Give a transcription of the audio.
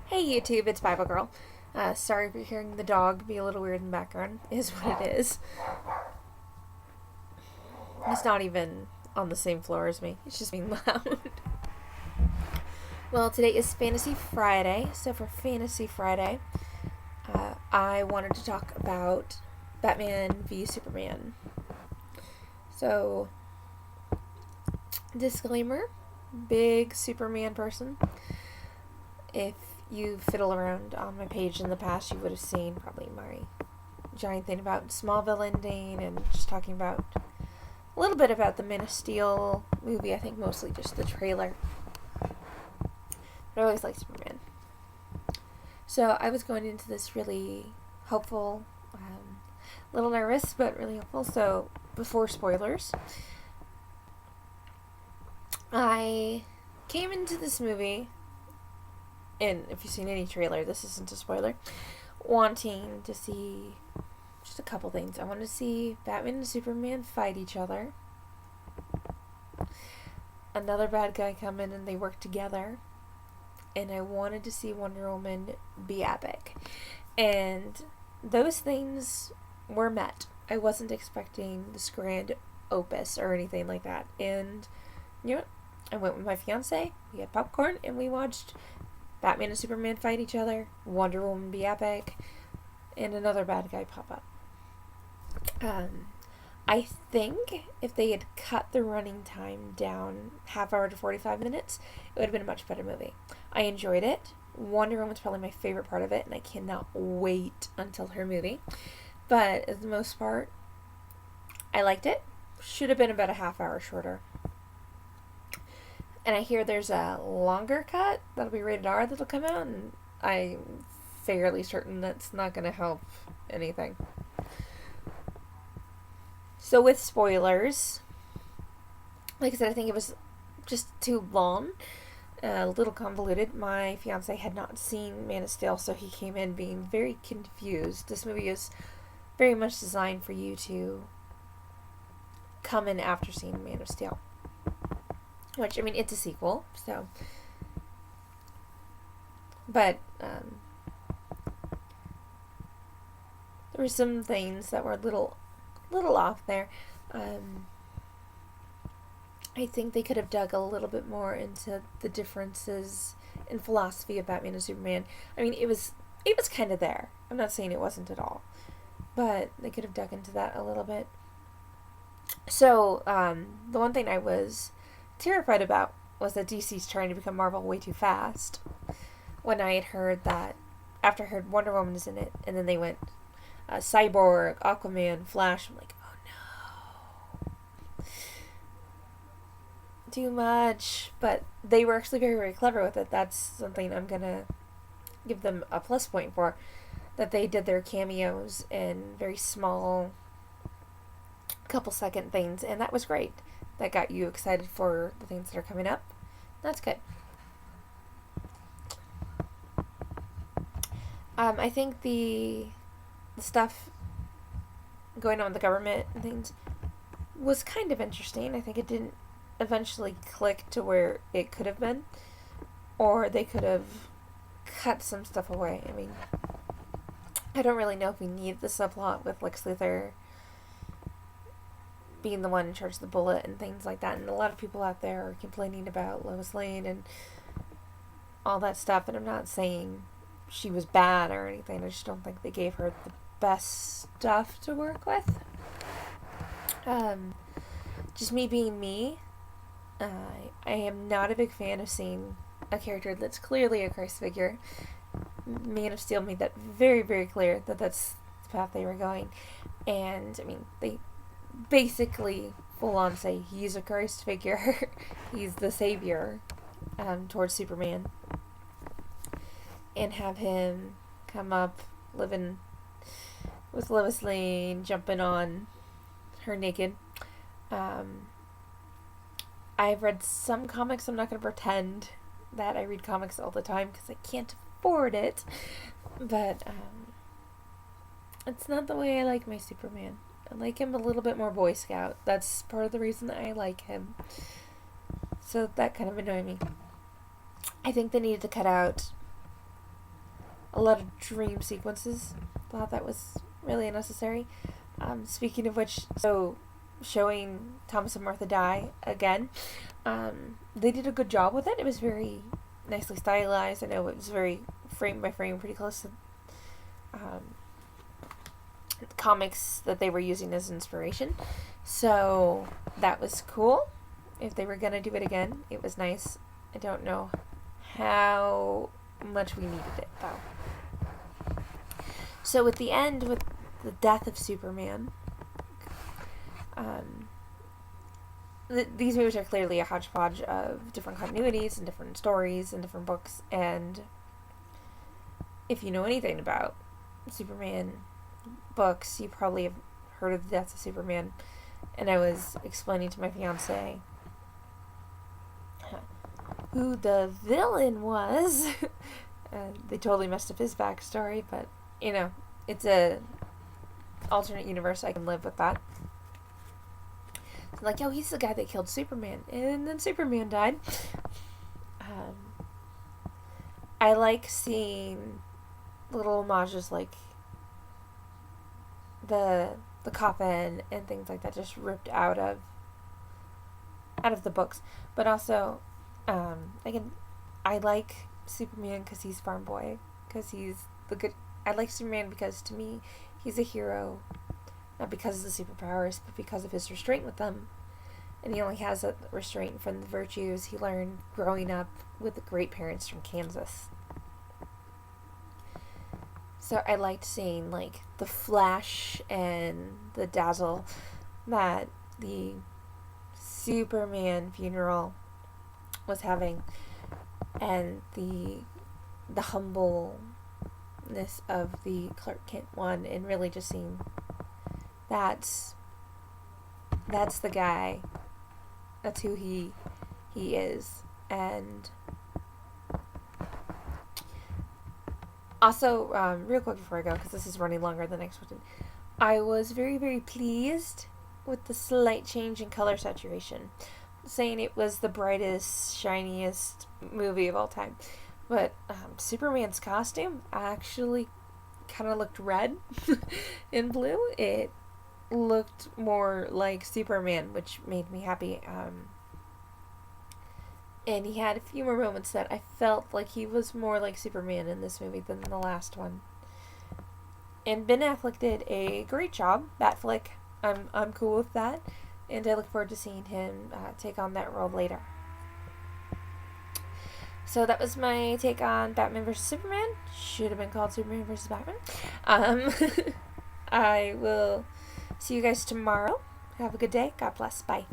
Hey YouTube, it's Bible Girl. Sorry if you're hearing the dog be a little weird in the background. Is what it is. He's not even on the same floor as me. It's just being loud. Well, today is Fantasy Friday, so for Fantasy Friday, I wanted to talk about Batman v Superman. So, disclaimer, big Superman person. If you fiddle around on my page in the past, you would have seen probably my giant thing about Smallville ending and just talking about a little bit about the Man of Steel movie. I think mostly just the trailer. But I always liked Superman. So I was going into this really hopeful, a little nervous, but really hopeful. So before spoilers, I came into this movie, and if you've seen any trailer, this isn't a spoiler, wanting to see just a couple things. I wanted to see Batman and Superman fight each other. Another bad guy come in and they work together. And I wanted to see Wonder Woman be epic. And those things were met. I wasn't expecting this grand opus or anything like that. And, you know what? I went with my fiance, we had popcorn, and we watched Batman and Superman fight each other, Wonder Woman be epic, and another bad guy pop up. I think if they had cut the running time down half hour to 45 minutes, it would have been a much better movie. I enjoyed it. Wonder Woman's probably my favorite part of it, and I cannot wait until her movie. But for the most part, I liked it. Should have been about a half hour shorter. And I hear there's a longer cut that'll be rated R that'll come out, and I'm fairly certain that's not going to help anything. So with spoilers, like I said, I think it was just too long, a little convoluted. My fiance had not seen Man of Steel, so he came in being very confused. This movie is very much designed for you to come in after seeing Man of Steel. Which, I mean, it's a sequel, so. But, there were some things that were a little off there. I think they could have dug a little bit more into the differences in philosophy of Batman and Superman. I mean, it was kind of there. I'm not saying it wasn't at all. But they could have dug into that a little bit. So, the one thing I was terrified about was that DC's trying to become Marvel way too fast. When I had heard that, after I heard Wonder Woman is in it, and then they went Cyborg, Aquaman, Flash, I'm like, oh no. Too much. But they were actually very, very clever with it. That's something I'm going to give them a plus point for. That they did their cameos in very small, couple second things, and that was great. That got you excited for the things that are coming up. That's good. I think the stuff going on with the government and things was kind of interesting. I think it didn't eventually click to where it could have been, or they could have cut some stuff away. I mean, I don't really know if we need the subplot with Lex Luthor being the one in charge of the bullet and things like that. And a lot of people out there are complaining about Lois Lane and all that stuff. And I'm not saying she was bad or anything. I just don't think they gave her the best stuff to work with. Just me being me, I am not a big fan of seeing a character that's clearly a Christ figure. Man of Steel made that very, very clear that that's the path they were going. And, I mean, they basically full on say he's a Christ figure. He's the savior towards Superman. And have him come up living with Lois Lane, jumping on her naked. I've read some comics. I'm not going to pretend that I read comics all the time because I can't afford it. But it's not the way I like my Superman. I like him a little bit more Boy Scout. That's part of the reason that I like him. So that kind of annoyed me. I think they needed to cut out a lot of dream sequences. Thought that was really unnecessary. Speaking of which, so showing Thomas and Martha die again, they did a good job with it. It was very nicely stylized. I know it was very frame by frame, pretty close to comics that they were using as inspiration. So that was cool. If they were going to do it again, it was nice. I don't know how much we needed it, though. So at the end, with the death of Superman, these movies are clearly a hodgepodge of different continuities and different stories and different books, and if you know anything about Superman books, you probably have heard of the death of Superman. And I was explaining to my fiance who the villain was. They totally messed up his backstory, but you know, it's a alternate universe. I can live with that. So like, oh, he's the guy that killed Superman, and then Superman died. I like seeing little homages like the coffin and things like that, just ripped out of the books. But also, I like Superman because he's farm boy, because he's the good. I like Superman because to me, he's a hero, not because of the superpowers, but because of his restraint with them. And he only has that restraint from the virtues he learned growing up with great parents from Kansas. So I liked seeing like the flash and the dazzle that the Superman funeral was having, and the humbleness of the Clark Kent one, and really just seeing that's the guy, that's who he is. And also, real quick before I go, because this is running longer than I expected, I was very, very pleased with the slight change in color saturation. Saying it was the brightest, shiniest movie of all time. But Superman's costume actually kind of looked red and blue. It looked more like Superman, which made me happy. And he had a few more moments that I felt like he was more like Superman in this movie than the last one. And Ben Affleck did a great job. Batfleck, I'm cool with that, and I look forward to seeing him take on that role later. So that was my take on Batman vs. Superman. Should have been called Superman vs. Batman. I will see you guys tomorrow. Have a good day. God bless. Bye.